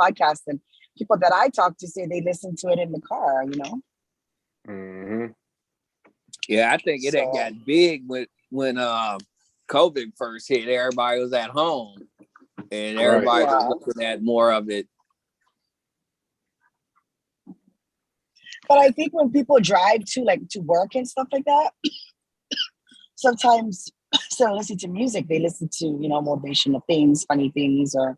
podcast, and people that I talk to say they listen to it in the car, you know? Mm-hmm. Yeah, I think it had got big when COVID first hit. Everybody was at home, and everybody was looking at more of it. But I think when people drive to work and stuff like that, sometimes instead of listening to music, they listen to, you know, motivational things, funny things, or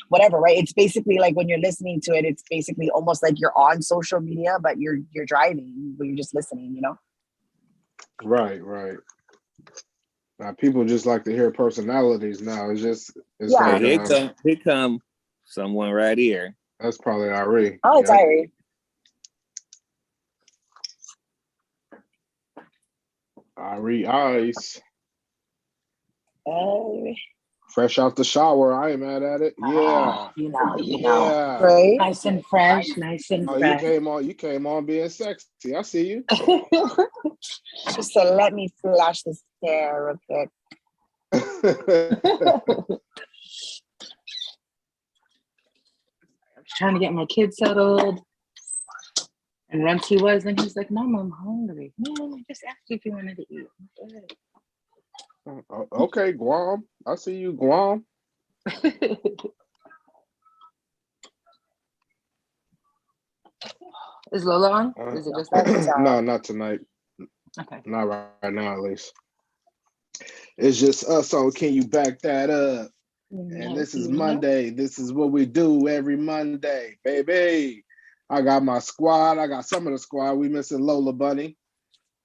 whatever, right? It's basically like when you're listening to it, it's basically almost like you're on social media, but you're driving, but you're just listening, you know? Right. Now people just like to hear personalities now. It's like here come someone right here. That's probably Ari. Oh, it's Ari. Ari Ice. Oh. Fresh out the shower. I ain't mad at it. Yeah. You know. Right? Nice and fresh. You came on being sexy. I see you. Just to let me flash this hair real quick. I was trying to get my kids settled. And once he was, and he's like, Mom, I'm hungry. No, I just asked you if you wanted to eat. Okay, Guam. I see you, Guam. Is Lola on? Is it just that? No, not tonight. Okay. Not right now, at least. It's just us. So can you back that up? And this is Monday. This is what we do every Monday, baby. I got my squad. I got some of the squad. We missing Lola Bunny.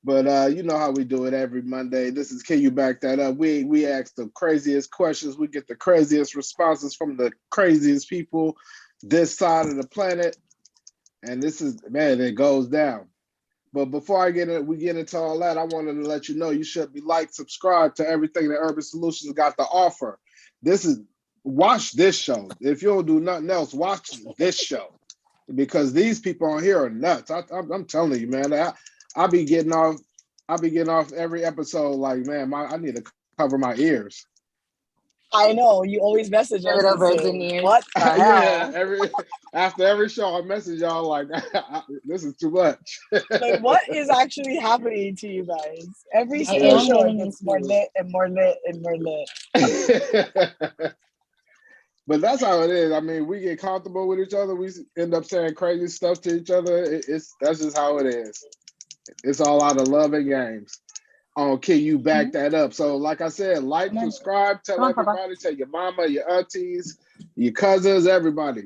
But you know how we do it every Monday. This is Can You Back That Up? We ask the craziest questions. We get the craziest responses from the craziest people this side of the planet. And this is, man, it goes down. But before we get into all that, I wanted to let you know you should be subscribe to everything that Urban Solutions got to offer. Watch this show. If you don't do nothing else, watch this show. Because these people on here are nuts. I'm telling you, man. I be getting off every episode like, man, I need to cover my ears. I know you always message us. What the hell? Yeah, after every show, I message y'all like, this is too much. Like, what is actually happening to you guys? Every single show it gets more lit and more lit and more lit. But that's how it is. I mean, we get comfortable with each other. We end up saying crazy stuff to each other. That's just how it is. It's all out of love and games. Can you back that up? So, like I said, subscribe, tell everybody, tell your mama, your aunties, your cousins, everybody.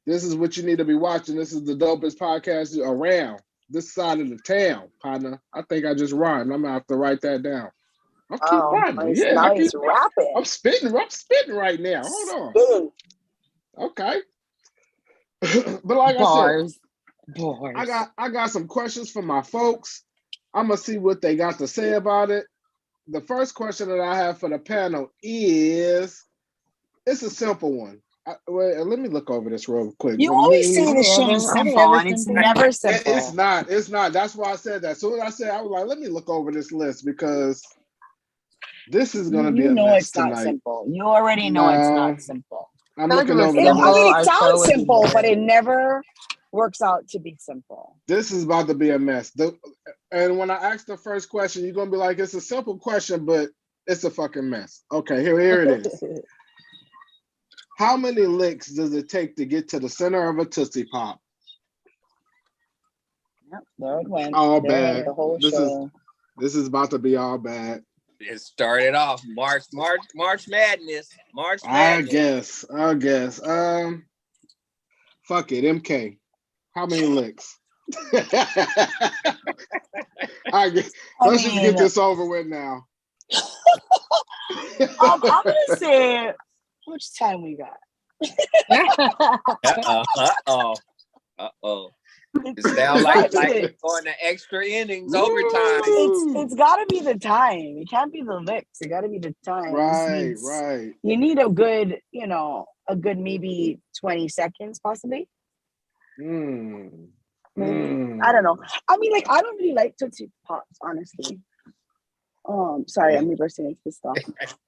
This is what you need to be watching. This is the dopest podcast around this side of the town, partner. I think I just rhymed. I'm gonna have to write that down. I'll keep rhyming. Yeah, nice rapping. I'm spitting right now. Hold on. Okay. But like I said, I got some questions for my folks. I'm gonna see what they got to say about it. The first question that I have for the panel it's a simple one. Let me look over this real quick. You always say this shit is simple, and it's never simple. It's not. That's why I said that. As soon as I said, I was like, let me look over this list because this is gonna be a mess tonight. Not simple. You already know it's not simple. I'm looking over. It sounds simple, but it never works out to be simple. This is about to be a mess. And when I ask the first question, you're gonna be like, it's a simple question, but it's a fucking mess. Okay, here it is. How many licks does it take to get to the center of a Tootsie Pop? Yep, there it went. All bad. This is about to be all bad. It started off March Madness. I guess. Fuck it, MK. How many licks? Let's just get this over with now. I'm gonna say, how much time we got? Uh-oh. It sounds like going to extra innings, overtime. It's got to be the time. It can't be the licks. It got to be the time. Right. You need a good, maybe 20 seconds, possibly. I don't know. I mean, I don't really like Tootsie Pops, honestly. Sorry, I'm reversing into this stuff.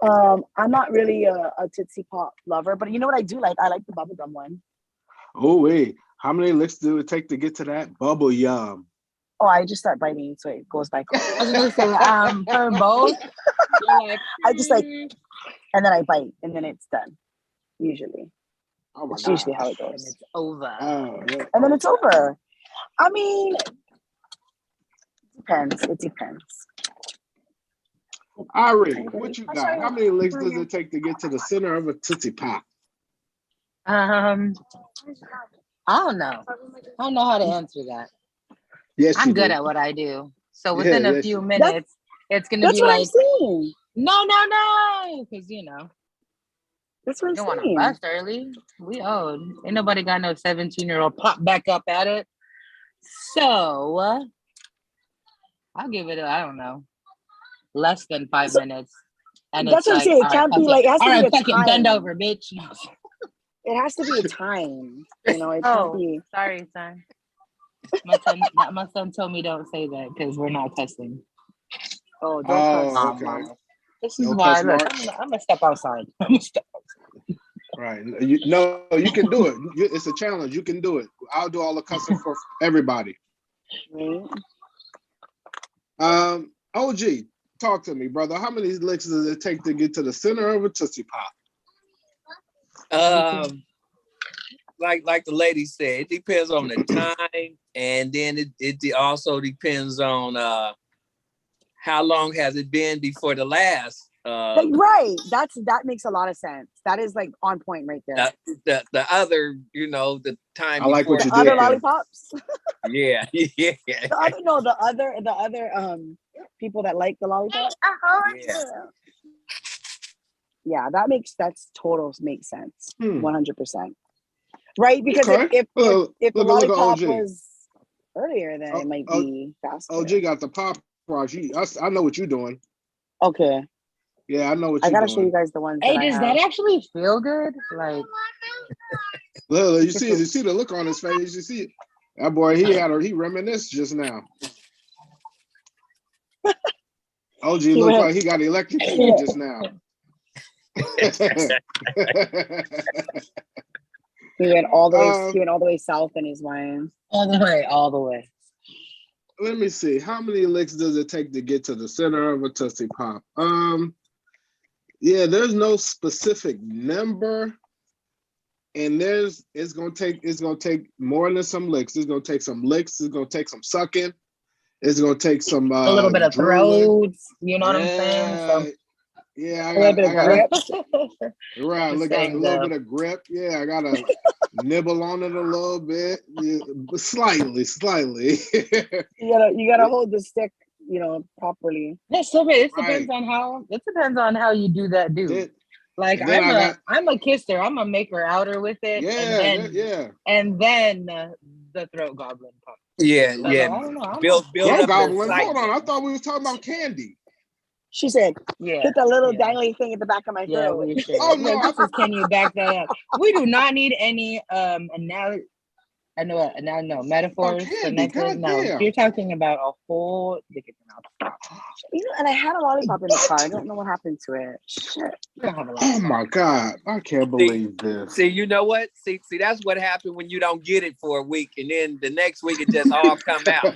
I'm not really a Tootsie Pop lover, but you know what I do like? I like the bubblegum one. Oh wait, how many licks do it take to get to that bubble yum? Oh, I just start biting, so it goes by quick. I was gonna say, for both, you're like, I just like, and then I bite, and then it's done. Usually, Oh my it's god. usually how it and goes. it's over. And then it's over. I mean, it depends. It depends. Ari, what you got? How many licks does it take to get to the center of a Tootsie Pop? I don't know. I don't know how to answer that. Yes, I'm you good do. at what I do. So within a few you- minutes, it's gonna That's be what like, I'm saying. no, because That's what you don't I'm want to saying. bust early. We old. Ain't nobody got no 17-year-old pop back up at it. So I'll give it, I don't know, less than 5 minutes. And That's it's what I'm like, saying. It all can't right, be like, it has all to be right, a fuck it, bend time. over, bitch. It has to be a time. You know, it can't Oh, be. sorry, son. My son told me don't say that because we're not cussing. Oh, don't cuss. Oh, okay. This is No why, cuss look, marks? I'm gonna step outside. I'm gonna step outside. Right. You can do it. It's a challenge. You can do it. I'll do all the cussing for everybody. Right? OG, talk to me, brother. How many licks does it take to get to the center of a Tootsie Pop? Like the lady said, it depends on the time, and then it also depends on how long has it been before the last. Like, right. That makes a lot of sense. That is like on point right there. The other, the time I like before what you The did other there. lollipops. yeah. The other people that like the lollipops. Yeah, that's total makes sense. 100%. Right? Because Okay. if the look at lollipop OG. was earlier, then it might be faster. OG got the pop watch. I know what you're doing. Okay. Yeah, I know what I you're gotta doing. show you guys the ones Hey, that I does have. that actually feel good? Like, Look, you see the look on his face. You see it. That boy, he reminisced just now. OG looked like he got electrocuted just now. He went all the way. He went all the way south in his wine. all the way. Let me see. How many licks does it take to get to the center of a Tootsie Pop? Yeah, there's no specific number, and it's gonna take more than some licks. It's gonna take some licks. It's gonna take some sucking. It's gonna take some A little bit of drooling. throats. You know what I'm saying? So, Yeah, A little bit of grip. Right, look at a little bit of grip. Yeah, I gotta nibble on it a little bit, slightly. You gotta hold the stick, properly. It depends on how you do that, dude. Like, I'm a kisser. I'm a make her outer with it. And then the throat goblin pop. Yeah. I don't know. Build throat up goblin. the Hold on, I thought we was talking about candy. She said, yeah, "Put that little dangly thing at the back of my yeah, throat." we should. Oh no! Can you back that up? We do not need any metaphors for next. No, you're talking about a whole different mouth. And I had a lollipop in the car. I don't know what happened to it. Shit. Oh my god! I can't believe this. See, you know what? See, that's what happened when you don't get it for a week, and then the next week it just all come out.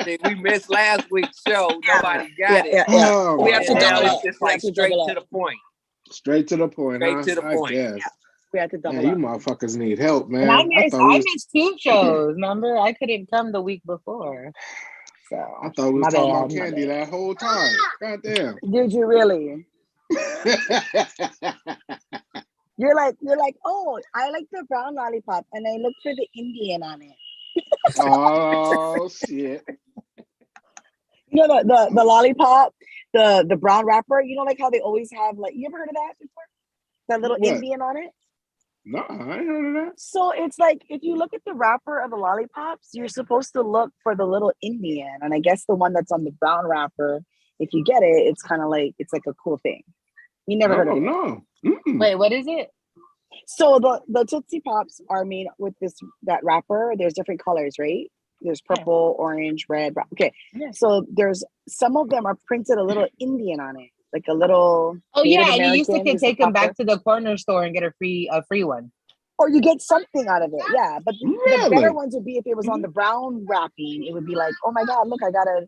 See, we missed last week's show. Nobody got it. Oh, We have to double up. It's just like straight to the point. Straight to the point. Straight to the point. Guess. Yeah. We had to double up. You motherfuckers need help, man. And I missed 2 shows. Remember, I couldn't come the week before. So I thought we were talking about candy that whole time. God damn. Did you really? You're like, oh, I like the brown lollipop, and I look for the Indian on it. Oh shit! The lollipop, the brown wrapper. Like how they always have, like, you ever heard of that before? That little Indian on it. No, I ain't heard of that. So it's like, if you look at the wrapper of the lollipops, you're supposed to look for the little Indian, and I guess the one that's on the brown wrapper, if you get it, it's kind of like, it's like a cool thing. You never heard of it? No. Wait, what is it? So the Tootsie Pops are made with that wrapper. There's different colors, right? There's purple, orange, red. Okay. Yeah. So there's some of them are printed a little Indian on it, like a little. Oh Native American. You used to take them back to the corner store and get a free one. Or you get something out of it, yeah. But the better Really? ones would be if it was on the brown wrapping. It would be like, oh my god, look, I got a.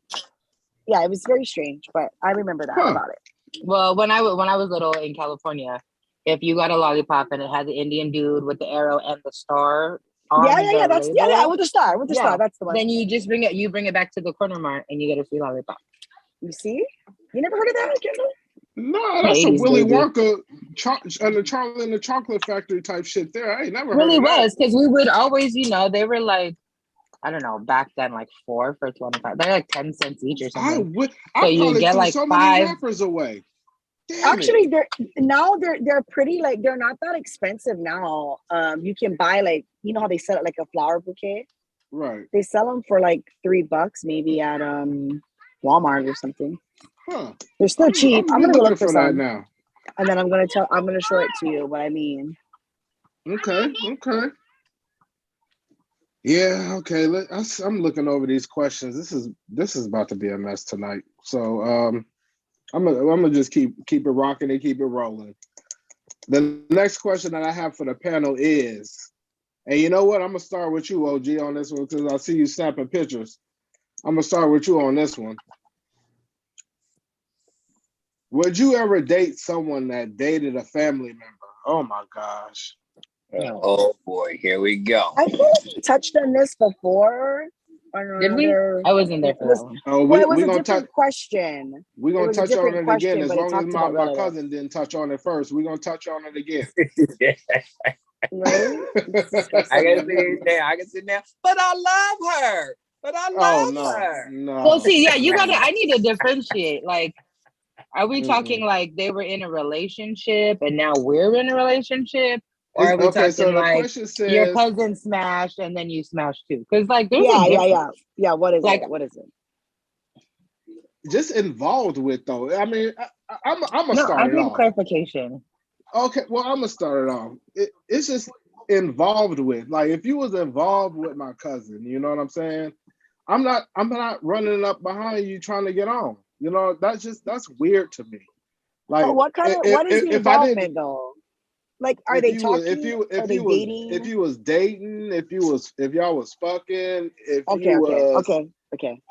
Yeah, it was very strange, but I remember that about it. Well, when I was little in California, if you got a lollipop and it had the Indian dude with the arrow and the star on Yeah. That's label, with the star, star. That's the one. then you just bring it back to the corner mart and you get a free lollipop. You see, you never heard of that, Kendall? No, that's a 80s, Willy baby. Wonka and the Charlie and the Chocolate Factory type shit there. I ain't never Really heard of was, because we would always, they were like, I don't know, back then like 4 for 25. They're like 10 cents each or something. that. I So you probably get threw like so 5. many wrappers away. Damn Actually, it. they're pretty, like, they're not that expensive now. You can buy, like, you know how they sell it like a flower bouquet? Right. They sell them for like $3 maybe at Walmart or something. Huh. They're still cheap. I'm gonna go look for that some now. and then I'm gonna show it to you what I mean. Okay. Yeah, okay. I'm looking over these questions. This is about to be a mess tonight. So I'm gonna just keep it rocking and keep it rolling. The next question that I have for the panel is, and you know what? I'm gonna start with you, OG, on this one because I see you snapping pictures. I'm gonna start with you on this one. Would you ever date someone that dated a family member? Oh my gosh. Oh boy, here we go. I feel like we touched on this before. Did we? I wasn't there for that one. Oh, it was a different question. We're gonna touch on it again. As long as my cousin didn't touch on it first, we're gonna touch on it again. Right? I can sit there. But I love her. Her. No. Well, see, yeah, I need to differentiate. Like, are we talking like they were in a relationship and now we're in a relationship? Or are we talking like your cousin smashed and then you smashed too? Because like there's a difference. Yeah. What is it? What is it? Just involved with though. I mean, I'm gonna start it off. Clarification. Okay, well, I'm gonna start it off. It's just involved with. Like, if you was involved with my cousin, you know what I'm saying? I'm not running up behind you trying to get on. You know, that's weird to me. Like, but what is the involvement though? Like, are they talking? Are they dating? If you was dating, if y'all was fucking, okay.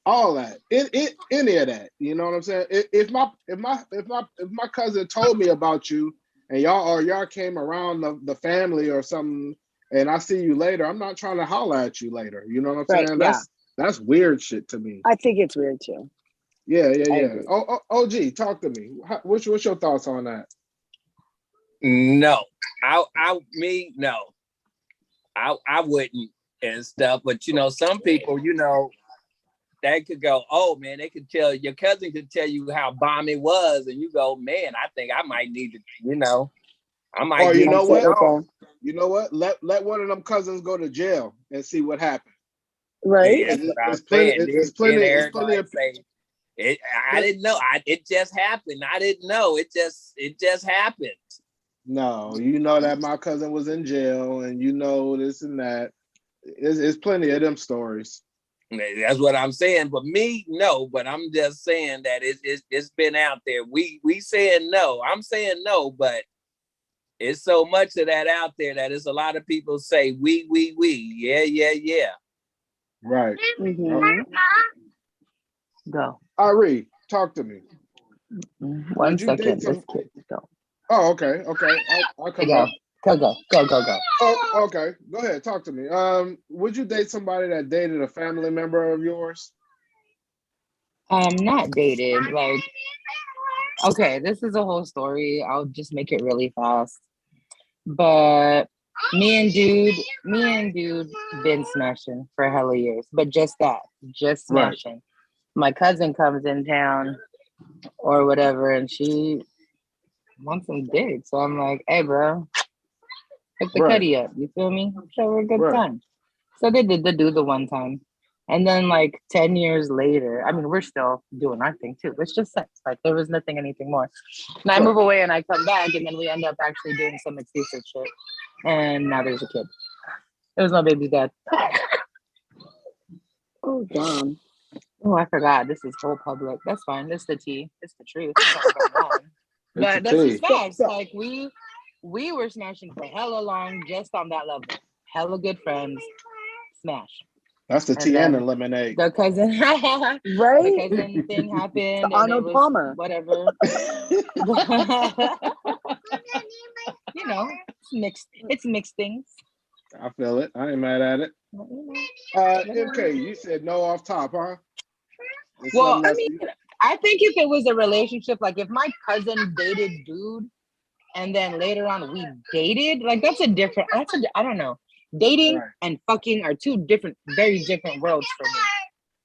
All that, any of that, you know what I'm saying? If my cousin told me about you and y'all came around the family or something, and I see you later, I'm not trying to holler at you later. You know what I'm saying? That's weird shit to me. I think it's weird too. Yeah. OG, talk to me. What's your thoughts on that? No, I wouldn't and stuff. But some people, they could go, oh man, they could tell your cousin could tell you how bomb it was, and you go, man, I think I might need to, I might. Or you know what? You know what? Let one of them cousins go to jail and see what happens. Right? It's plenty of. I didn't know. It just happened. I didn't know. It just happened. No, you know that my cousin was in jail, and this and that. It's plenty of them stories. That's what I'm saying. But me, no. But I'm just saying that it's been out there. We saying no. I'm saying no, but it's so much of that out there that it's a lot of people say we. Yeah. Right. Mm-hmm. Go. Ari, talk to me. 1 second. This kid, go. Oh, okay. I'll come back. Go. Oh, okay. Go ahead. Talk to me. Would you date somebody that dated a family member of yours? Not dated. Like, okay, this is a whole story. I'll just make it really fast. But me and dude been smashing for hella years. But just smashing. Right. My cousin comes in town or whatever, and she wants some dick. So I'm like, hey, bro, pick the cutty up. You feel me? Show her a good time. So they did the one time. And then like 10 years later, I mean, we're still doing our thing too. It's just sex. Like there was anything more. And I move away and I come back and then we end up actually doing some exclusive shit. And now there's a kid. It was my baby's dad. Oh, damn. Oh, I forgot. This is whole public. That's fine. That's the tea. It's the truth. But that's just facts. Like we we were smashing for hella long, just on that level. Hella good friends, smash. That's the tea and the lemonade. The cousin, right? the cousin thing happened, and Arnold it was Palmer. whatever. You know, it's mixed. It's mixed things. I feel it. I ain't mad at it. MK, you said no off top, huh? Well, I mean, I think if it was a relationship, like if my cousin dated dude, and then later on we dated, like that's a different. I don't know. Dating and fucking are two different, very different worlds for me.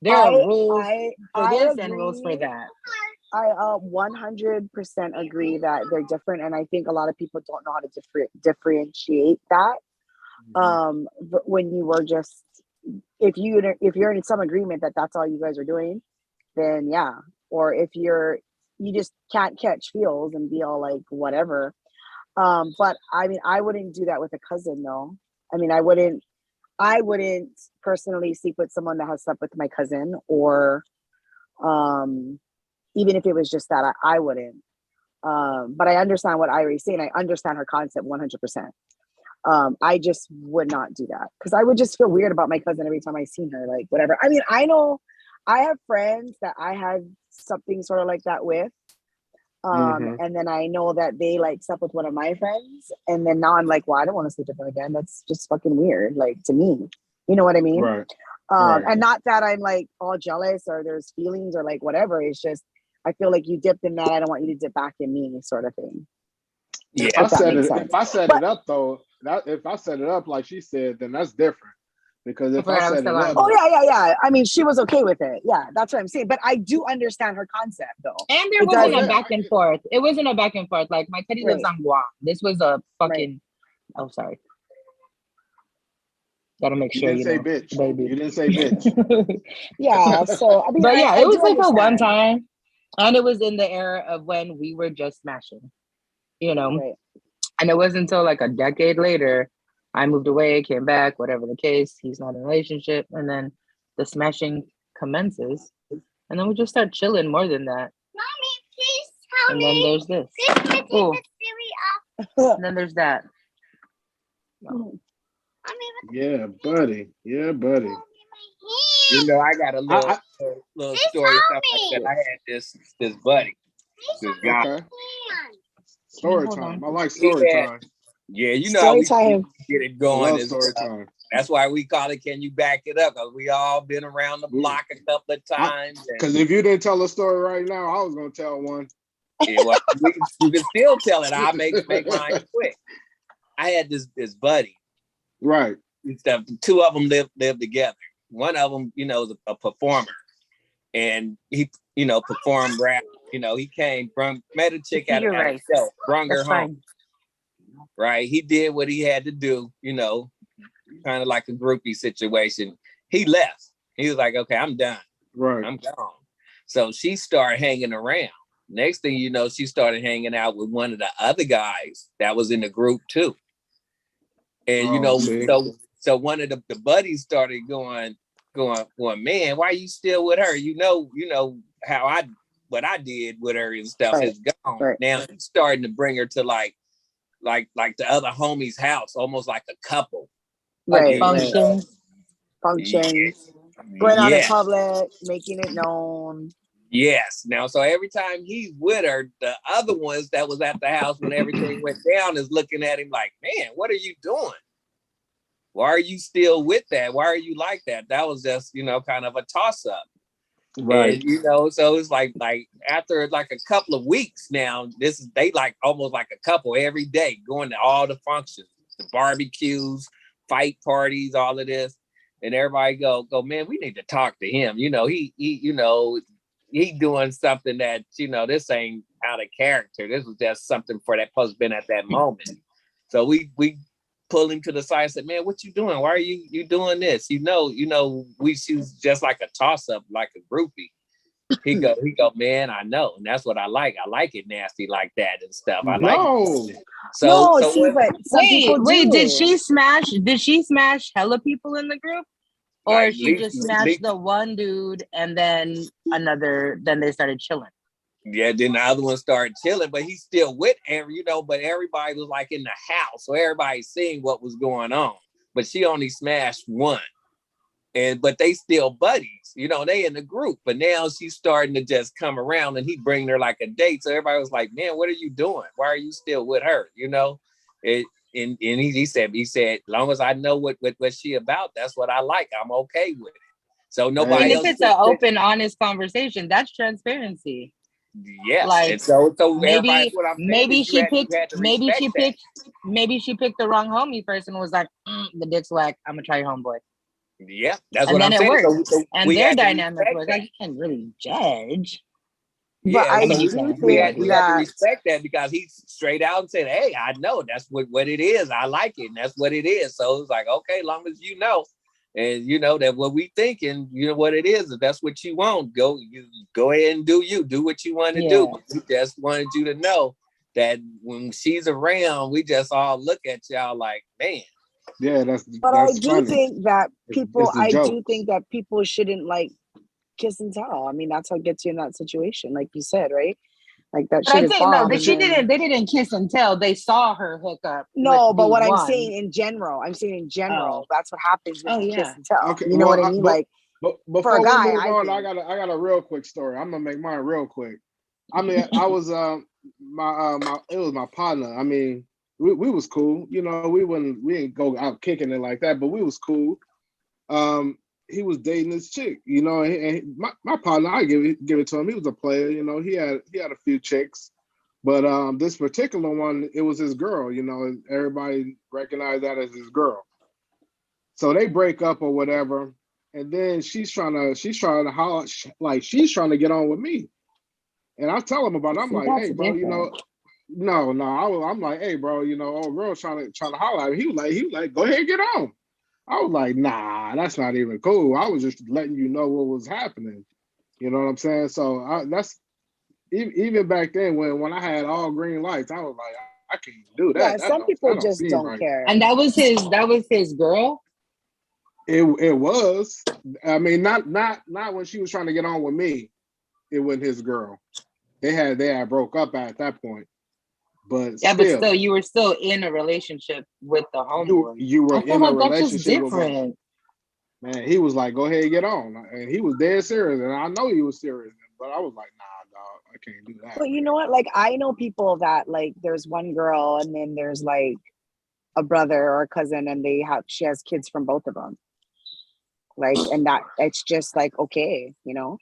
There are rules for this and rules for that. I 100% agree that they're different, and I think a lot of people don't know how to differentiate that. But when you were just, if you're in some agreement that that's all you guys are doing, then yeah. Or if you just can't catch feels and be all like whatever. But I mean, I wouldn't do that with a cousin though. I mean, I wouldn't personally sleep with someone that has slept with my cousin, or even if it was just that, I wouldn't. But I understand what Irie's saying. I understand her concept 100%. I just would not do that because I would just feel weird about my cousin every time I seen her, like whatever. I mean, I know I have friends that I had something sort of like that with. And then I know that they like slept with one of my friends, and then now I'm like, well, I don't want to sleep with them again. That's just fucking weird, like to me. You know what I mean? Right. And not that I'm like all jealous or there's feelings or like whatever. It's just I feel like you dipped in that. I don't want you to dip back in me, sort of thing. Yeah. If I set it up though, if I set it up like she said, then that's different. Because if I set it up, yeah. I mean, she was okay with it. Yeah, that's what I'm saying. But I do understand her concept, though. And there wasn't a back and forth. It wasn't a back and forth. Like my teddy lives on Guam. This was a fucking. Oh, sorry. Gotta make sure you didn't say bitch, baby. You didn't say bitch. Yeah. So I mean, but yeah, it was like a one time, and it was in the era of when we were just smashing, you know. Right. And it wasn't until like a decade later. I moved away, came back, whatever the case. He's not in a relationship. And then the smashing commences. And then we just start chilling more than that. Mommy, please tell me. And then there's this. Oh. And then there's that. No. Yeah, buddy. Yeah, buddy. You know, I got a little story. Stuff like that. I had this buddy. This guy. Okay. Story time. I like story time. Yeah, you know, we get it going. Story time. That's why we call it "Can You Back It Up?" Because we all been around the block a couple of times. Because if you didn't tell a story right now, I was gonna tell one. Yeah, well, you can still tell it. I'll make mine quick. I had this buddy. Right. Stuff. Two of them lived together. One of them, you know, was a performer, and he, you know, performed rap. You know, he met a chick at a show, brung her home. Right. He did what he had to do, you know, kind of like a groupie situation. He left. He was like, okay, I'm done. Right. I'm gone. So she started hanging around. Next thing you know, she started hanging out with one of the other guys that was in the group too. And, you know, so one of the buddies started going, man, why are you still with her? You know how what I did with her and stuff is gone. Right. Now he's starting to bring her to like the other homie's house, almost like a couple. Right. Functions. Going out in public, making it known. Yes. Now, so every time he's with her, the other ones that was at the house when everything went down is looking at him like, man, what are you doing? Why are you still with that? Why are you like that? That was just, you know, kind of a toss up. Right. And, you know, so it's like after like a couple of weeks now, they like almost like a couple every day going to all the functions, the barbecues, fight parties, all of this. And everybody go, man, we need to talk to him. You know, he doing something that, you know, this ain't out of character. This was just something for that husband at that moment. So we pulled him to the side and said, man, what you doing? Why are you doing this? You know, she's just like a toss up, like a groupie. He go, man, I know. And that's what I like. I like it nasty like that and stuff. I like it. Wait, did she smash hella people in the group? Or like, she just smashed the one dude and then they started chilling? Yeah, then the other one started chilling, but he's still with but everybody was like in the house. So everybody's seeing what was going on. But she only smashed one. But they still buddies, they in the group. But now she's starting to just come around and he bringing her like a date. So everybody was like, man, what are you doing? Why are you still with her? And he said, as long as I know what she about, that's what I like. I'm okay with it. So nobody and if else. it's an open, honest conversation, that's transparency. Yes. Like, and so maybe what I'm saying maybe is she you picked had to maybe she respect picked the wrong homie first and was like, the dick's whack, I'm gonna try your homeboy. Yeah, that's And what then I'm it saying. worked. So and we their had to dynamic respect was that. like, you can't really judge. But Yeah, I so do we think had to that respect that because he straight out and said, "Hey, I know that's what it is. I like it, and that's what it is." So it's like, okay, as long as you know, and you know that what we thinking, you know what it is. If that's what you want, go ahead and do what you want to do. But we just wanted you to know that when she's around, we just all look at y'all like, man. Yeah, but that's I do funny. think that people It's the I joke. do think that people shouldn't like kiss and tell. I mean, that's what gets you in that situation, like you said, right? Like that But I shit is think no, bomb. that they didn't kiss and tell. They saw her hook up. No, but what I'm D1. saying in general, that's what happens when you kiss yeah. and tell. Okay, You know what I mean? Like but for before a guy, we move on, think. I got a real quick story. I'm gonna make mine real quick. I mean, I was it was my partner. I mean, we was cool. You know, we didn't go out kicking it like that, but we was cool. He was dating this chick, you know, and my partner, I give it to him. He was a player, you know. He had a few chicks, but this particular one, it was his girl, you know. And everybody recognized that as his girl. So they break up or whatever, and then she's trying to holler, like she's trying to get on with me, and I tell him about it. I'm like, hey, bro, you know, no, I'm like, hey, bro, you know, old girl trying to holler at me. He was like, go ahead and get on. I was like, nah, that's not even cool. I was just letting you know what was happening. You know what I'm saying? So that's even back then when I had all green lights, I was like, I can't do that. Yeah, some people just don't right. care. And that was his girl. It was. I mean, not when she was trying to get on with me. It wasn't his girl. They had broke up at that point. But yeah, still, but still, you were still in a relationship with the homeboy. You were in a relationship with different. Man, he was like, go ahead and get on. And he was dead serious. And I know he was serious. But I was like, nah, dog, I can't do that. But you know what? Like, I know people that, like, there's one girl and then there's, like, a brother or a cousin and she has kids from both of them. Like, and that, it's just, like, okay, you know?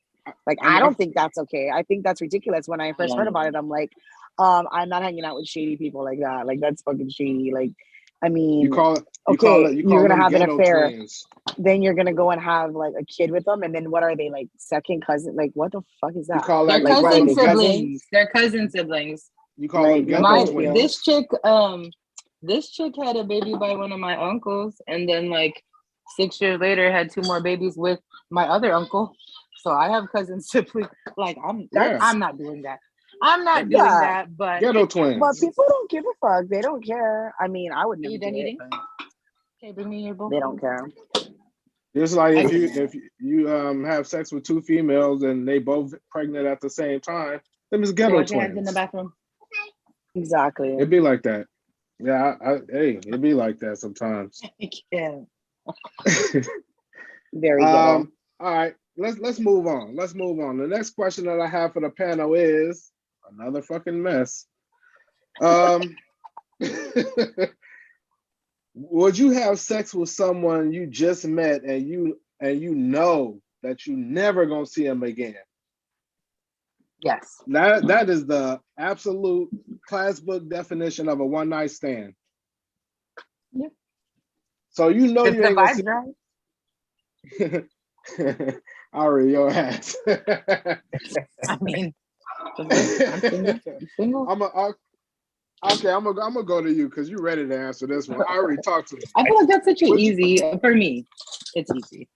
Like, I don't think that's okay. I think that's ridiculous. When I first heard about it, I'm like, I'm not hanging out with shady people like that. Like, that's fucking shady. Like, I mean, you're gonna have an affair, twins. Then you're gonna go and have like a kid with them, and then what are they, like second cousin? Like, what the fuck is that? They're like, cousin siblings. They're cousin siblings. You call them ghetto twins. This chick had a baby by one of my uncles, and then like 6 years later had 2 more babies with my other uncle. So I have cousin siblings. Like, I'm not doing that. I'm not doing that, but ghetto twins. But people don't give a fuck. They don't care. I mean, I would never do it. Okay, bring me your book. They don't care. Just like if you have sex with 2 females and they both pregnant at the same time, them is ghetto twins. In the bathroom. Exactly. It'd be like that. Yeah, it'd be like that sometimes. Yeah. Very ghetto. All right, let's move on. Let's move on. The next question that I have for the panel is another fucking mess. Would you have sex with someone you just met and you know that you never gonna see them again? Yes. That is the absolute class book definition of a one night stand. Yeah. So you know you ain't gonna see. Right? Ari, your ass. I mean, I'm single. I'm gonna go to you because you're ready to answer this one. I already talked to you. I feel like that's such an easy for me. It's easy.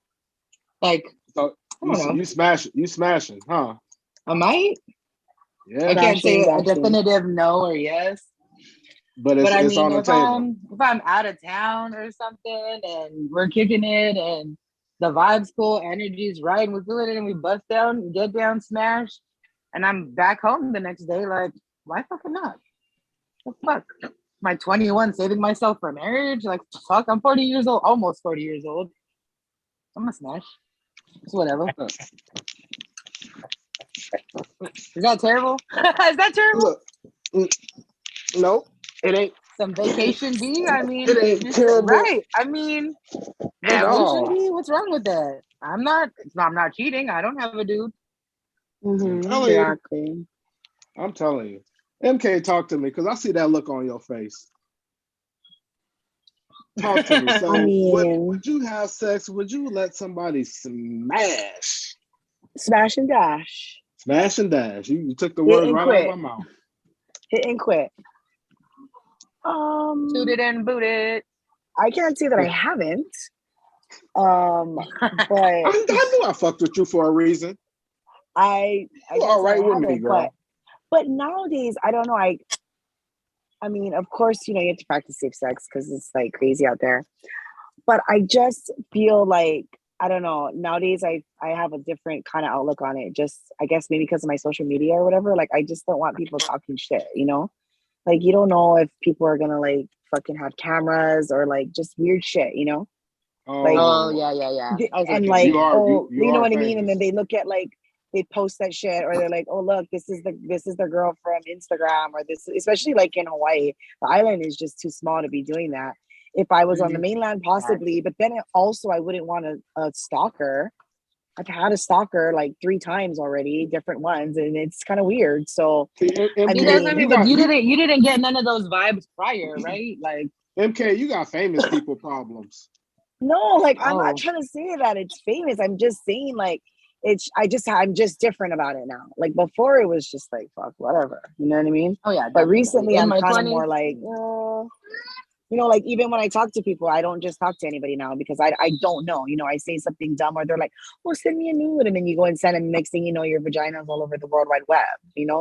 Like, so you smashing, huh? I might. Yeah. I can't say a definitive no or yes. But it's on the table. If I'm out of town or something and we're kicking it and the vibe's cool, energy's right, and we're doing it and we bust down, get down, smash, and I'm back home the next day. Like, why fucking not? The fuck? My 21 saving myself for marriage? Like, fuck, I'm 40 years old, almost 40 years old. I'm a smash. It's whatever. Is that terrible? Is that terrible? Look, nope, it ain't. Some vacation B? I mean, It ain't terrible right. I mean, at vacation all. B? What's wrong with that? I'm not cheating. I don't have a dude. I'm telling you. Exactly. I'm telling you. MK, talk to me because I see that look on your face. Talk to me. So, I mean, would you have sex? Would you let somebody smash? smash and dash. Smash and dash. You took the Hit words and right out of quit. my mouth. Hit and quit. Shoot it and boot it. I can't say that I haven't. But I knew I fucked with you for a reason. I You can't all say I right with me, haven't, girl. but nowadays I don't know. I mean, of course, you have to practice safe sex because it's like crazy out there. But I just feel like I don't know. Nowadays I have a different kind of outlook on it. Just I guess maybe because of my social media or whatever. Like I just don't want people talking shit, Like you don't know if people are gonna like fucking have cameras or like just weird shit, Like Oh yeah. and like you are you know are what I mean? And then famous. they look at like they post that shit or they're like, oh look, this is the girl from Instagram or this, especially like in Hawaii. The island is just too small to be doing that. If I was on the mainland, possibly, but then also I wouldn't want a stalker. I've had a stalker like 3 times already, different ones, and it's kind of weird. So See, I MK, mean, but you didn't get none of those vibes prior, right? Like MK, you got famous people problems. no, like I'm not oh. trying to say that it's famous. I'm just saying like I'm just different about it now. Like before it was just like fuck whatever. You know what I mean? Oh yeah. But Definitely. recently In I'm my kind of 20s, more like like even when I talk to people, I don't just talk to anybody now because I don't know. I say something dumb or they're like, "Well, send me a nude," and then you go and send, and next thing you know, your vagina's all over the World Wide Web.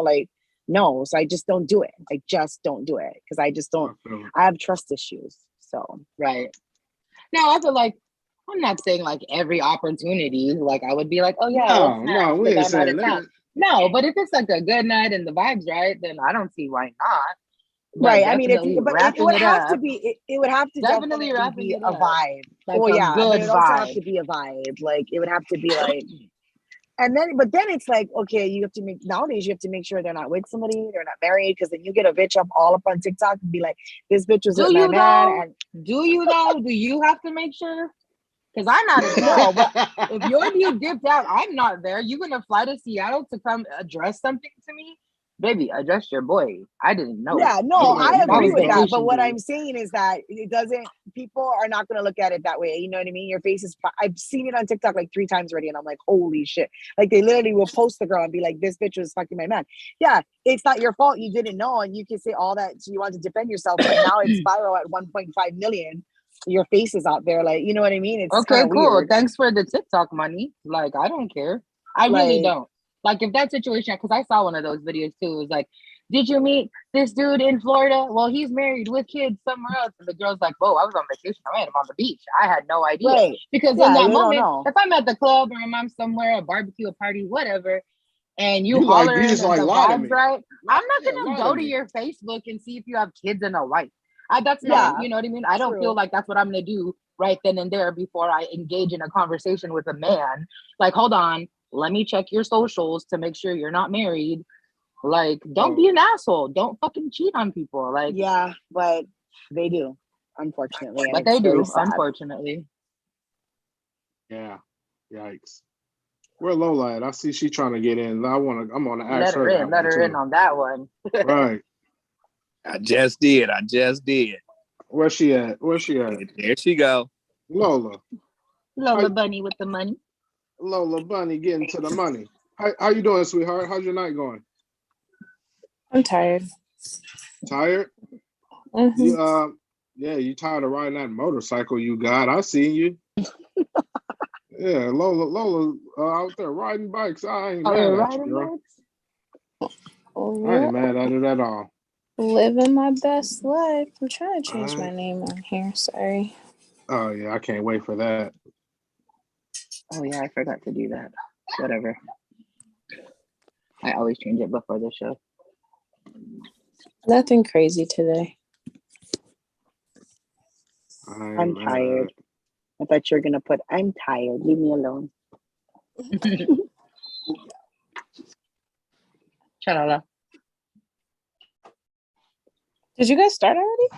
Like no, so I just don't do it. I just don't do it because I just don't. I have trust issues. So right now, I feel like I'm not saying like every opportunity, like I would be like, oh yeah, let's smash No, we because ain't I'm out saying of town. that. No, but if it's like a good night and the vibes right, then I don't see why not. But right. I mean, it wrapping would it have up. to be. It would have to Definitely definitely wrapping be it a up. vibe. Like Oh a yeah, but good it also have vibe. to be a vibe. Like it would have to be like. And then, but then it's like, okay, nowadays you have to make sure they're not with somebody, they're not married, because then you get a bitch all up on TikTok and be like, this bitch was with my man. And do you though? Do you have to make sure? Because I'm out of town. But if your dude dipped out, I'm not there. You gonna fly to Seattle to come address something to me? Baby, address your boy. I didn't know. yeah, no, I You agree know, with that. But what dude. I'm saying is that people are not going to look at it that way. You know what I mean? Your face is, I've seen it on TikTok like 3 times already. And I'm like, holy shit. Like they literally will post the girl and be like, this bitch was fucking my man. Yeah, it's not your fault. You didn't know. And you can say all that. So you want to defend yourself. But now it's viral at 1.5 million. Your face is out there. Like, you know what I mean? It's okay, cool. weird. Thanks for the TikTok money. Like, I don't care. I really don't. Like, if that situation, because I saw one of those videos too. It was like, did you meet this dude in Florida? Well, he's married with kids somewhere else. And the girl's like, whoa, I was on vacation. I met him on the beach. I had no idea. Right. Because in that moment, if I'm at the club or I'm somewhere, a barbecue, a party, whatever, and you hollering and the vibes right, I'm not going to go to your Facebook and see if you have kids and a wife. That's not, you know what I mean? I don't feel like that's what I'm going to do right then and there before I engage in a conversation with a man. Like, hold on, let me check your socials to make sure you're not married. Like, don't be an asshole. Don't fucking cheat on people. Like, yeah, but they do, unfortunately. But they do, unfortunately. Yeah, yikes. Where Lola at? I see she trying to get in. I'm gonna ask her that. Let her in on that one. Right. I just did. Where's she at? There she go. Lola Bunny with the money. Lola Bunny getting to the money. How you doing, sweetheart? How's your night going? I'm tired. Tired? Mm-hmm. You tired of riding that motorcycle you got. I seen you. Yeah, Lola out there riding bikes. I ain't mad at you, girl. I ain't mad at it at all. Living my best life. I'm trying to change my name on here. Sorry. Oh yeah, I can't wait for that. Oh yeah, I forgot to do that. Whatever. I always change it before the show. Nothing crazy today. I'm tired. I thought you were gonna put I'm tired. Leave me alone. Shalala. Did you guys start already?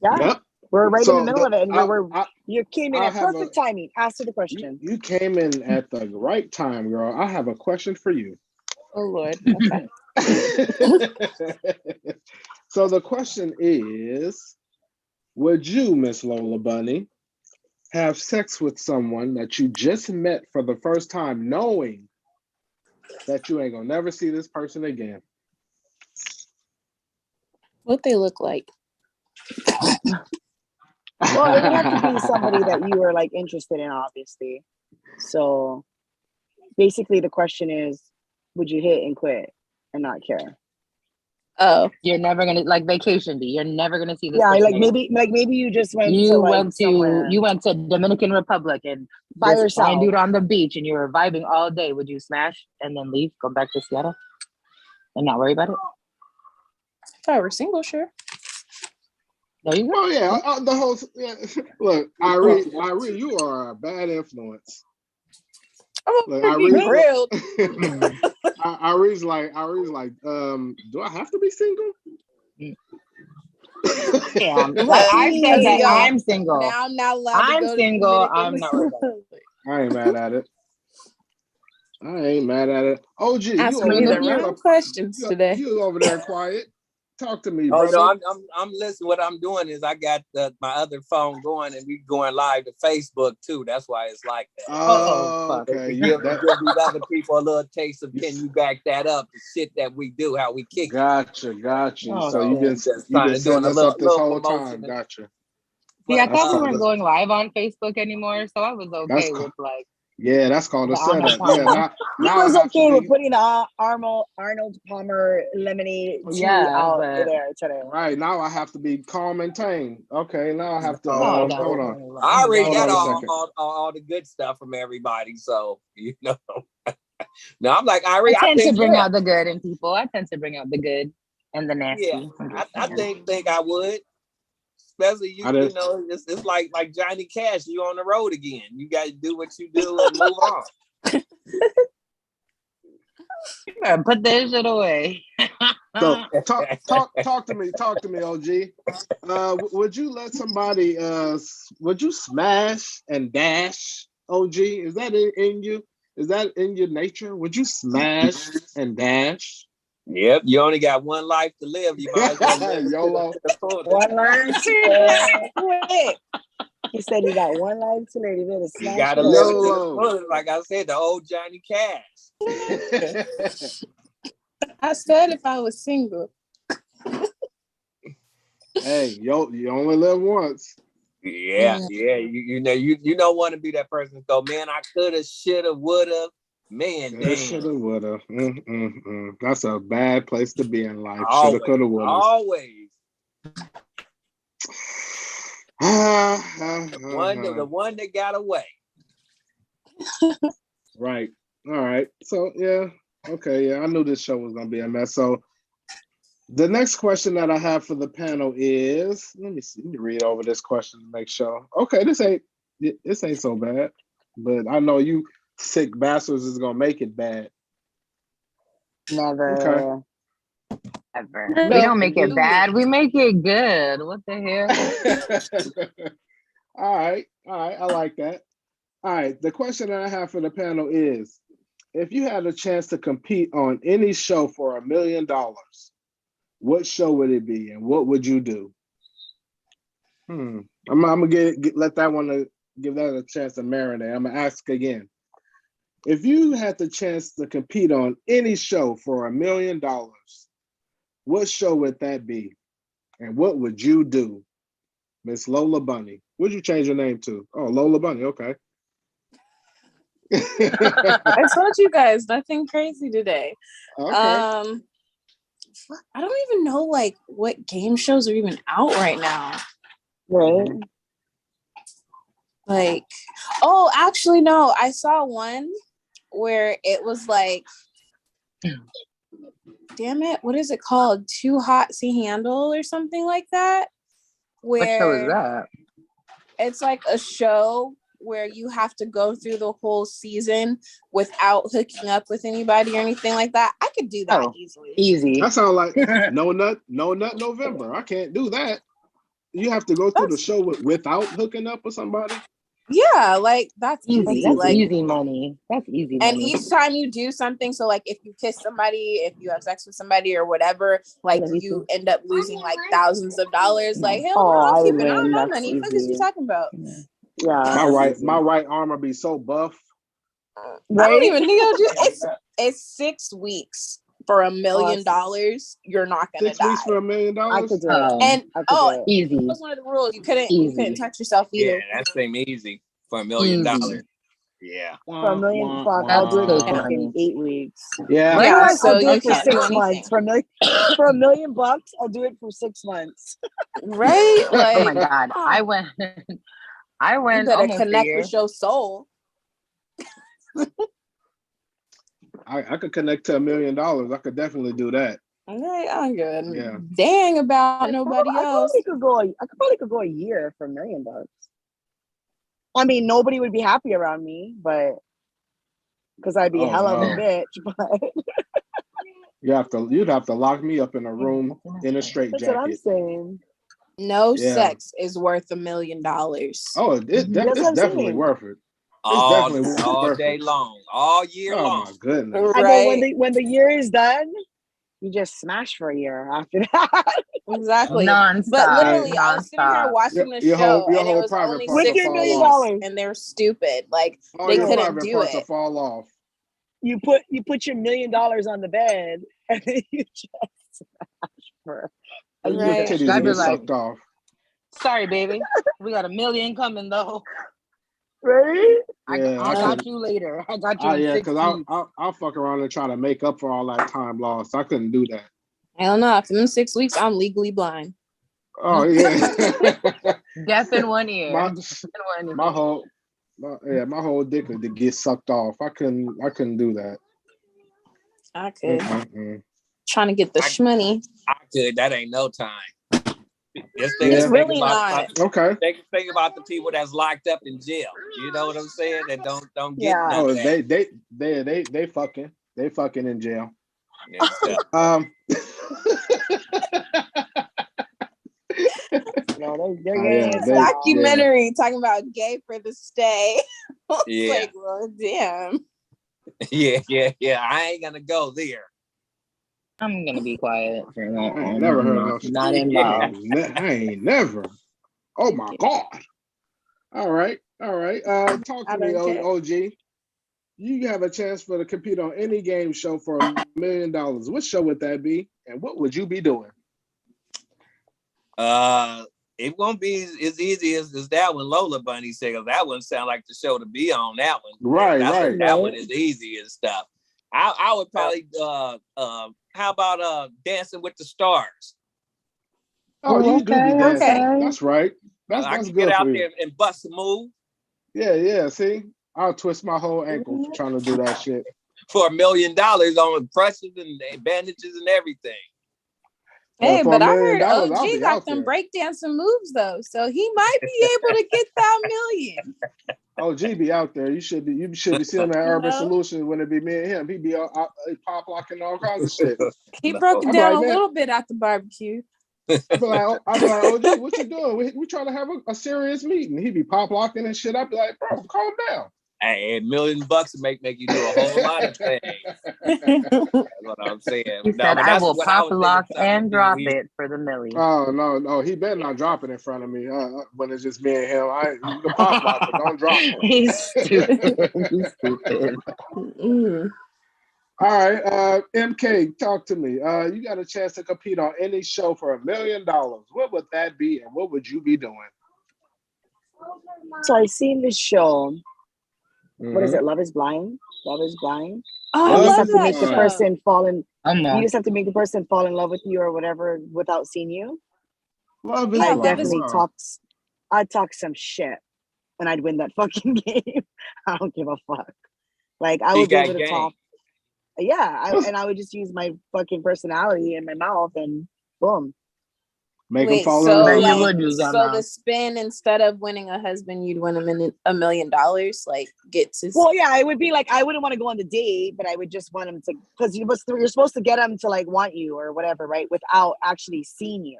Yeah. Yep. We're right in the So middle of it, and you came in I at have perfect timing. Answer the question. You came in at the right time, girl. I have a question for you. Oh Lord. Okay. So the question is, would you, Miss Lola Bunny, have sex with someone that you just met for the first time, knowing that you ain't gonna never see this person again? What they look like? Well, it would have to be somebody that you were like interested in, obviously. So basically the question is, would you hit and quit and not care? Oh, You're never gonna like vacation B. You're never gonna see this. Yeah, person like again. maybe you just went to somewhere you went to Dominican Republic and by this fine yourself. dude on the beach and you were vibing all day. Would you smash and then leave, go back to Seattle, and not worry about it? if I were single, sure. There you go. Oh yeah, the whole look, Irene, you are a bad influence. I'm Look, gonna be grilled. Irene's like, do I have to be single? Yeah, Right. I said that Yo, I'm single. Now I'm not allowed to I'm go single. to I'm not worried about it. I ain't mad at it. OG, Ask you over me the there? wrong questions today. You over there quiet? Talk to me, Oh brother. no, I'm listening. What I'm doing is I got my other phone going, and we going live to Facebook too. That's why it's like that. Oh, okay. Give these other people a little taste of can you back that up? The shit that we do, how we kick. Gotcha. Oh, So you've been setting us up this whole time. Gotcha. See, I thought we called weren't going live on Facebook anymore, so I was okay with like. Yeah, that's called a setup. Yeah, He was okay with putting the Arnold Palmer lemonade tea out there today. Right, now I have to be calm and tame. Okay, now I have to hold on. I already got all the good stuff from everybody, so you know. No, I'm like I tend to bring out the good in people. I tend to bring out the good and the nasty. Yeah, I think I would. Especially you know, it's like Johnny Cash. You on the road again. You got to do what you do and move on. You better put that shit away. So talk to me, OG. Would you let somebody? Would you smash and dash? OG, is that in you? Is that in your nature? Would you smash and dash? Yep, you only got one life to live. You might as well live YOLO. One life to live. He said he got one life to live. You gotta live like I said, the old Johnny Cash. I said if I was single. Hey, you only live once. Yeah. You don't want to be that person to go, man, I coulda, shoulda, woulda. Man, damn. Shoulda, woulda. That's a bad place to be in life. Always, shoulda, coulda, woulda. Always. The one that got away. Right. All right. So yeah. Okay. Yeah. I knew this show was gonna be a mess. So the next question that I have for the panel is, let me read over this question to make sure. Okay, this ain't so bad, but I know you sick bastards is gonna make it bad. Never. Okay. Ever. We don't make it bad. We make it good. What the hell? All right. I like that. All right. The question that I have for the panel is, if you had a chance to compete on any show for $1 million, what show would it be and what would you do? I'm gonna let that one give that a chance to marinate. I'm gonna ask again. If you had the chance to compete on any show for $1 million, what show would that be? And what would you do? Miss Lola Bunny. What'd you change your name to? Oh, Lola Bunny, okay. I told you guys nothing crazy today. Okay. I don't even know like what game shows are even out right now. Right. Like, oh, actually no, I saw one where it was like damn it, what is it called? Too Hot to Handle or something like that. What show is Where that? it's like a show where you have to go through the whole season without hooking up with anybody or anything like that. I could do that easily. Easy. That sounds like no nut November. I can't do that. You have to go through the show without hooking up with somebody. Yeah, like that's easy. That's easy money. That's easy money. And each time you do something, so like if you kiss somebody, if you have sex with somebody or whatever, like you end up losing like thousands of dollars. Like, hell no, I'm keeping all my money. What is you talking about? Yeah. My right arm will be so buff. Right? I don't even think it's 6 weeks for $1 million. You're not gonna 6 die. weeks for $1 million. I could do it. Easy. That was one of the rules. You couldn't touch yourself either. Yeah, that seemed easy for $1 million. Yeah. For $1 million, fuck, I'll do it for fucking 8 weeks. Yeah. I'll do it for 6 months. For $1 million, I'll do it for 6 months. Right? Like, oh my god, I went. You better connect with your soul. I could connect to $1 million. I could definitely do that. Okay, I'm good. Yeah. Dang about nobody else. I probably could go a year for $1 million. I mean, nobody would be happy around me, but because I'd be hella of a bitch. But you'd have to lock me up in a room in a straitjacket. That's what I'm saying. No sex is worth $1 million. Oh, it's definitely worth it. All day long, all year long. Oh my goodness! Right. And then when the year is done, you just smash for a year after that. Exactly. Non-stop. But literally, I was sitting here watching the show, and it was only 6 weeks, and they're stupid. Like they couldn't do it. Fall off. You put your $1 million on the bed, and then you just smash for a year. Your titties get sucked off. Sorry, baby. We got $1 million coming though. Right? I got you later. I got you. Yeah, because I'll fuck around and try to make up for all that time lost. I couldn't do that. Hell no. After them 6 weeks, I'm legally blind. Oh yeah. Deaf in one ear. My whole dick would get sucked off. I couldn't do that. I could. Trying to get the shmoney. I could. That ain't no time. It's really not. Okay. Think about the people that's locked up in jail. You know what I'm saying? That don't get. Yeah. Oh, they fucking in jail. Documentary talking about gay for the stay. Yeah. Like, well, damn. Yeah. I ain't gonna go there. I'm gonna be quiet for that. I ain't never heard of not involved. I ain't never. Oh my god. All right. Talk to me, OG. You have a chance to compete on any game show for $1 million. What show would that be, and what would you be doing? It won't be as easy as that one Lola Bunny said. That one sound like the show to be on. That one, right. That one is easy and stuff. I would probably how about Dancing with the Stars? Oh, you do be dancing. Okay. That's right. That's I good. Can get out there and bust a move. Yeah. See, I'll twist my whole ankle trying to do that shit for $1 million on crutches and bandages and everything. Hey, but I heard OG got them breakdancing moves though, so he might be able to get that $1 million. OG be out there. You should be seeing that Urban Solution when it be me and him. He be out pop locking all kinds of shit. He broke it down a little bit at the barbecue. I'd be like, OG, what you doing? We trying to have a serious meeting. He be pop locking and shit. I'd be like, bro, calm down. Hey, $1 million to make you do a whole lot of things. That's what I'm saying. He said, I will pop lock and drop it for $1 million. Oh no, he better not drop it in front of me when it's just me and him. You can pop lock, but don't drop it. He's stupid. All right, MK, talk to me. You got a chance to compete on any show for $1 million. What would that be, and what would you be doing? So I seen this show. What is it? Love is Blind. Love is Blind. Oh, you just have to make the person fall in. You just have to make the person fall in love with you or whatever without seeing you. Love is I definitely I'd talk some shit, and I'd win that fucking game. I don't give a fuck. Like I would be able to talk. Yeah, and I would just use my fucking personality and my mouth and boom. Make them Wait, fall so in love. like, so the spin, instead of winning a husband, you'd win $1 million. Like, get to. Well, yeah, it would be like I wouldn't want to go on the date, but I would just want him to, because you're supposed to get him to like want you or whatever, right? Without actually seeing you.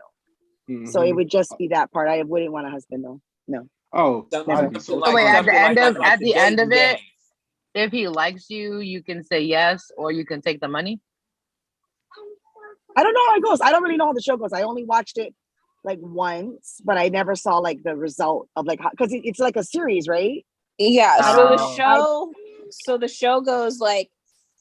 Mm-hmm. So it would just be that part. I wouldn't want a husband though. No. Oh, never. So wait, at the end of it, if he likes you, you can say yes, or you can take the money. I don't know how it goes. I don't really know how the show goes. I only watched it like once, but I never saw like the result of like, because it's like a series, right? Yeah. So the show goes like,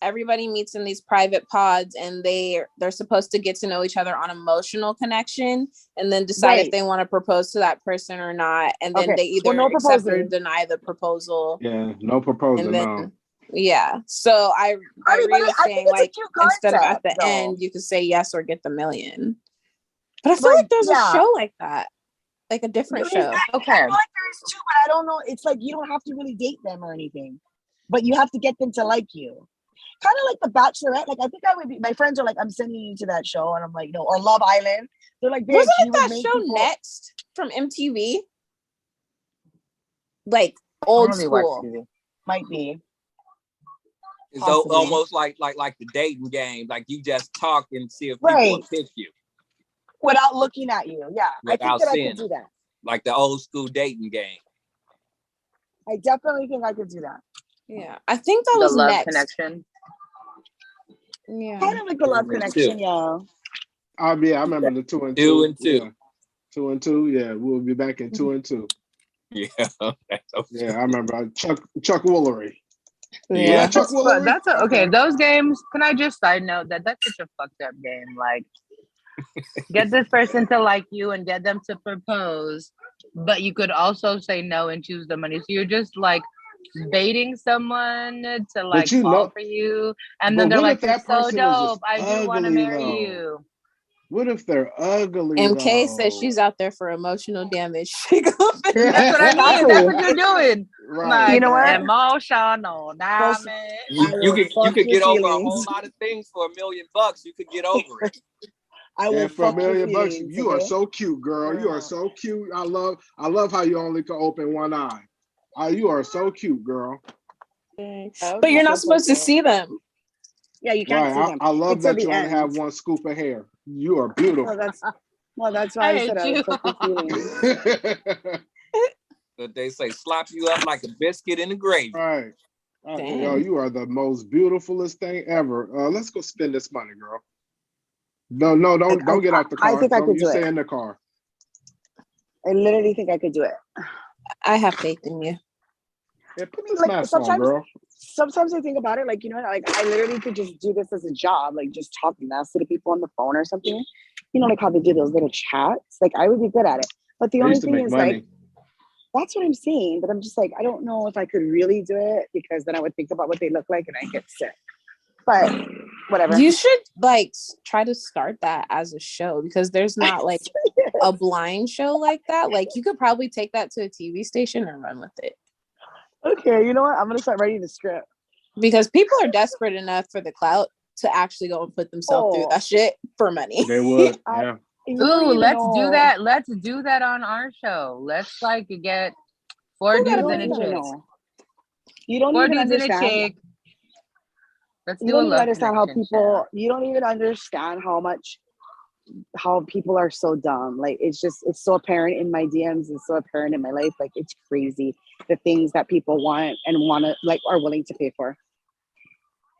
everybody meets in these private pods, and they're supposed to get to know each other on emotional connection, and then decide if they want to propose to that person or not, and then they either accept or deny the proposal. Yeah, no proposal. And then, no. Yeah. So I agree with saying like, instead of at the end, you could say yes or get the $1 million. But I feel like there's a show like that, like a different show. Okay. I feel like there is too, but I don't know. It's like you don't have to really date them or anything, but you have to get them to like you. Kind of like The Bachelorette. Like I think I would be. My friends are like, "I'm sending you to that show," and I'm like, "No." Or Love Island. They're like, "Wasn't it that show Next from MTV?" Like old school. Might be. It's almost like the dating game. Like you just talk and see if people will pick you without looking at you. Yeah, without I think that I seeing could do that. Like the old school dating game. I definitely think I could do that. Yeah, I think that was Love Next. Connection. Yeah, kind of like the Love Connection. Yeah. I remember the 2 and 2. 2 and 2. Yeah. 2 and 2. Yeah, we'll be back in 2 and 2. Yeah. Yeah, I remember Chuck Woolery. Yeah, Chuck Woolery. That's okay. Those games. Can I just side note that's such a fucked up game? Like, get this person to like you and get them to propose, but you could also say no and choose the money. So you're just like baiting someone to like fall for you, and then they're like, "You're so dope. I do want to marry you." What if they're ugly? MK says she's out there for emotional damage. That's what I mean. That's what you're doing. Right. Like, you know what? Emotional damage. You could get over a whole lot of things for $1 million. You could get over it. And for $1 million, you are so cute, girl. You are so cute. I love how you only can open one eye. You are so cute, girl. But you're not supposed to see them. Yeah, you can't see them. I love that you only have one scoop of hair. You are beautiful. That's why I said I was fucking feeling. But they say slap you up like a biscuit in the gravy. Right. Yo, you are the most beautifulest thing ever. Let's go spend this money, girl. No, don't get out the car. I think I could do it. Stay in the car. I literally think I could do it. I have faith in you. Yeah, put this mask on, girl. Sometimes I think about it, like, you know, like I literally could just do this as a job, like just talking nasty to people on the phone or something. You know, like how they do those little chats. Like I would be good at it. But the only thing is like, that's what I'm saying. But I'm just like, I don't know if I could really do it, because then I would think about what they look like and I get sick. But whatever. You should like try to start that as a show, because there's not like a blind show like that. Like you could probably take that to a TV station and run with it. Okay, you know what? I'm gonna start writing the script, because people are desperate enough for the clout to actually go and put themselves through that shit for money. They would. Yeah. Ooh, let's do that. Let's do that on our show. Let's like get 4 dudes and a chick. You don't even understand. Let's you do don't a even understand how people. You don't even understand how people are so dumb. Like it's so apparent in my DMs. It's so apparent in my life. Like it's crazy the things that people want to like are willing to pay for.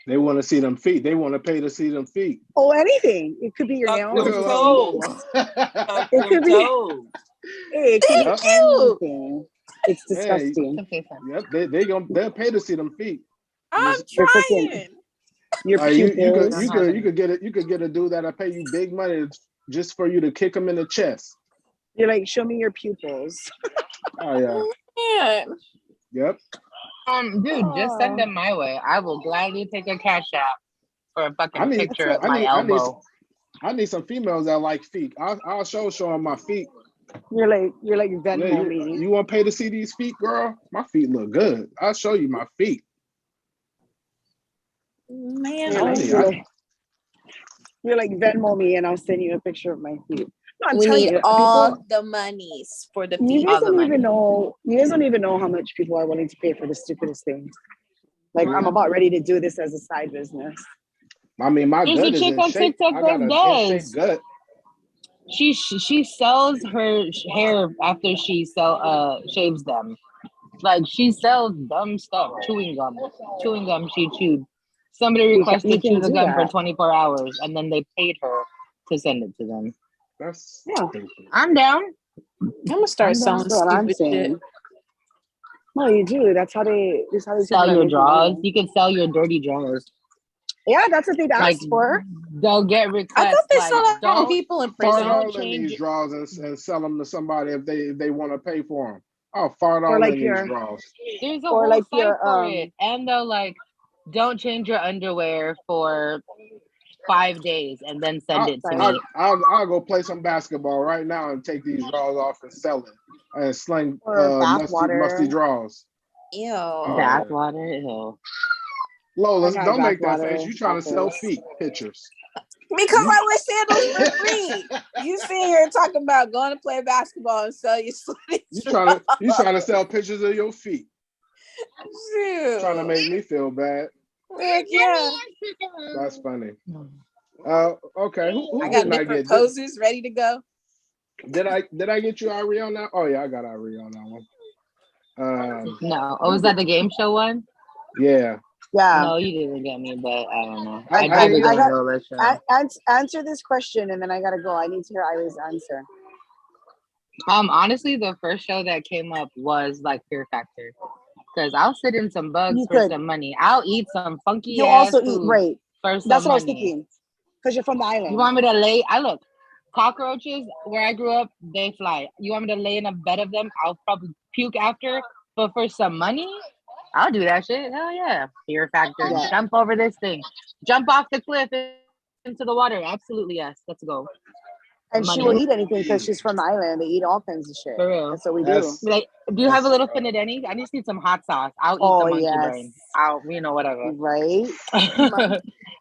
They want to see them feet. They want to pay to see them feet. Oh, anything. It could be your nails. It could be. It could be anything. It's disgusting. Yep, they'll pay to see them feet. I'm trying. You could get it. You could get a dude that'll pay you big money just for you to kick him in the chest. You're like, show me your pupils. Oh yeah. Yep. Dude, just send them my way. I will gladly take a cash app for a fucking picture of my elbow. I need some females that like feet. I'll show them my feet. You're like Venmo me. You want to pay to see these feet, girl? My feet look good. I'll show you my feet. Man, You're like, Money. you're like Venmo me and I'll send you a picture of my feet. No, I'm we telling need you, all people. the monies for the You feet. guys All the don't money. even know. You guys don't even know how much people are willing to pay for the stupidest things. Like I'm about ready to do this as a side business. I mean, my There's a gut is chick in on shape. TikTok I got that an in shape does. gut. She sells her hair after she shaves them. Like she sells dumb stuff, chewing gum she chewed. Somebody You requested chew can the do gum for that. 24 hours, and then they paid her to send it to them. That's Yeah. stupid. I'm down. I'm gonna start selling That's what I'm stupid shit. saying. No, you do. That's how they. This is how they Sell people are your making drawers. money. You can sell your dirty drawers. Yeah, that's what they've Like asked for. they'll get I requests thought they like saw that don't people in Fart prison. all in change these drawers and sell them to somebody if they want to pay for them. I'll fart Or all like in your, these drawers. there's a or whole like site your for it. And they'll like don't change your underwear for 5 days and then send it to me. I'll go play some basketball right now and take these drawers off and sell it and sling or bath musty water. drawers. Ew. Bath water. Ew. Lola, I got don't bath make that water face. You trying to sell offers. feet pictures? Because I wear sandals for free. You sit here talking about going to play basketball and sell your slutty You trying to sell pictures of your feet? Shoot. Trying to make me feel bad. Heck yeah. That's funny. Okay. Who I got didn't I different get? poses ready to go. Did I get you Ari on that? Oh yeah, I got Ari on that one. No. Oh, was that the game show one? Yeah. Yeah. No, you didn't get me, but I don't know. I I'd rather didn't go either. on Lola's show. Answer this question and then I gotta go. I need to hear Iri's answer. Honestly, the first show that came up was like Fear Factor. Because I'll sit in some bugs You for could. some money. I'll eat some funky You ass also eat food right. for That's some what I was money. thinking. Because you're from the island. You want me to lay? I look, cockroaches where I grew up, they fly. You want me to lay in a bed of them? I'll probably puke after. But for some money, I'll do that shit. Hell yeah. Fear Factor. Yeah. Jump over this thing. Jump off the cliff into the water. Absolutely yes. Let's go. And Money. she will eat anything because she's from the island. They eat all kinds of shit. For real. That's what we do. That's- Like, do you have a little finadeni? I just need some hot sauce. I'll eat the monkey brain. I'll, whatever. Right?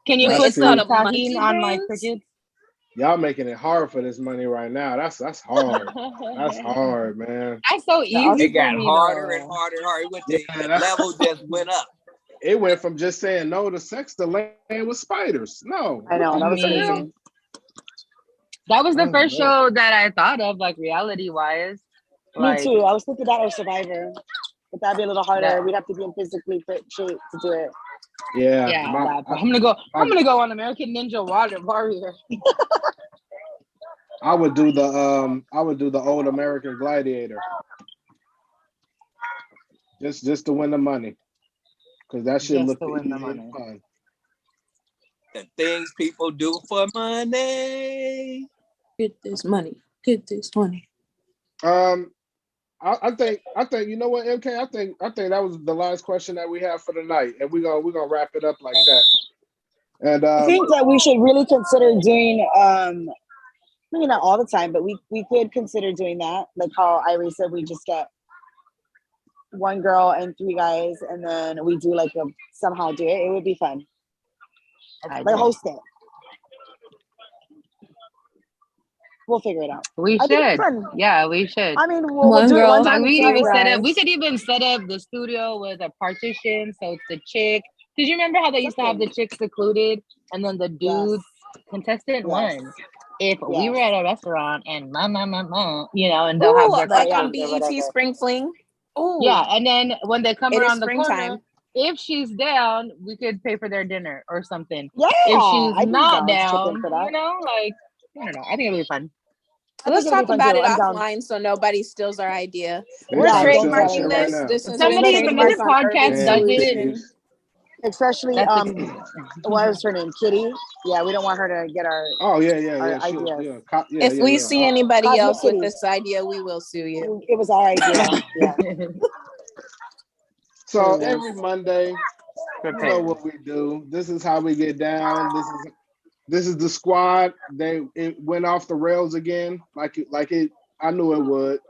Can you Wait, put it's called some a monkey tahini on my brains? crickets? Y'all making it hard for this money right now. That's hard. That's hard, man. That's so easy. It got for me, harder though. and harder and harder. Yeah, The level just went up. It went from just saying no to sex to laying with spiders. No. I know. What That was the hell? amazing. That was the Oh, first man. show that I thought of, like reality wise. Me too. I was thinking that or Survivor. But that'd be a little harder. Yeah. We'd have to be in physically fit shape to do it. Yeah. I'm gonna go on American Ninja Warrior. I would do the old American Gladiator. Just to win the money. Because that shit looked easy and fun. The things people do for money. Get this money. Get this money. I think you know what, MK. I think that was the last question that we have for the night, and we're gonna wrap it up like that. And I think that we should really consider doing maybe not all the time, but we could consider doing that. Like how Irie said, we just get one girl and 3 guys, and then we do like somehow do it. It would be fun. Like host it. We'll figure it out. We should. Yeah, we should. I mean, we'll do it one time. We could even set up the studio with a partition, so it's the chick. Did you remember how they used to have the chicks secluded and then the dudes? Contestant one. If we were at a restaurant and and they'll have their like on BET Spring Fling. Oh yeah, and then when they come around the springtime. corner, if she's down, we could pay for their dinner or something. Yeah, if she's not down, like I don't know. I think it'll be fun. Let's talk about it offline so nobody steals our idea. We're trademarking this. This is somebody in the podcast does it. Especially what was her name? Kitty. Yeah, we don't want her to get our ideas. If we see anybody else with this idea, we will sue you. It was our idea. Yeah. So every Monday, you know what we do. This is how we get down. This is the squad. It went off the rails again, like it. I knew it would.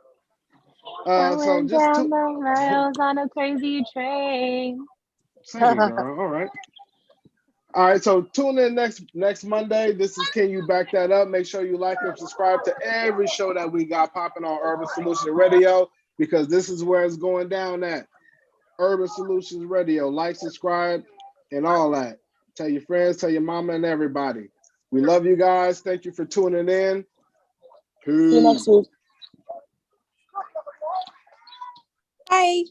So just down the rails on a crazy train. Sing it, girl. All right. All right, so tune in next Monday. This is Can You Back That Up? Make sure you like and subscribe to every show that we got popping on Urban Solutions Radio, because this is where it's going down at. Urban Solutions Radio. Like, subscribe, and all that. Tell your friends, tell your mama, and everybody. We love you guys. Thank you for tuning in. Peace. See you next week. Bye.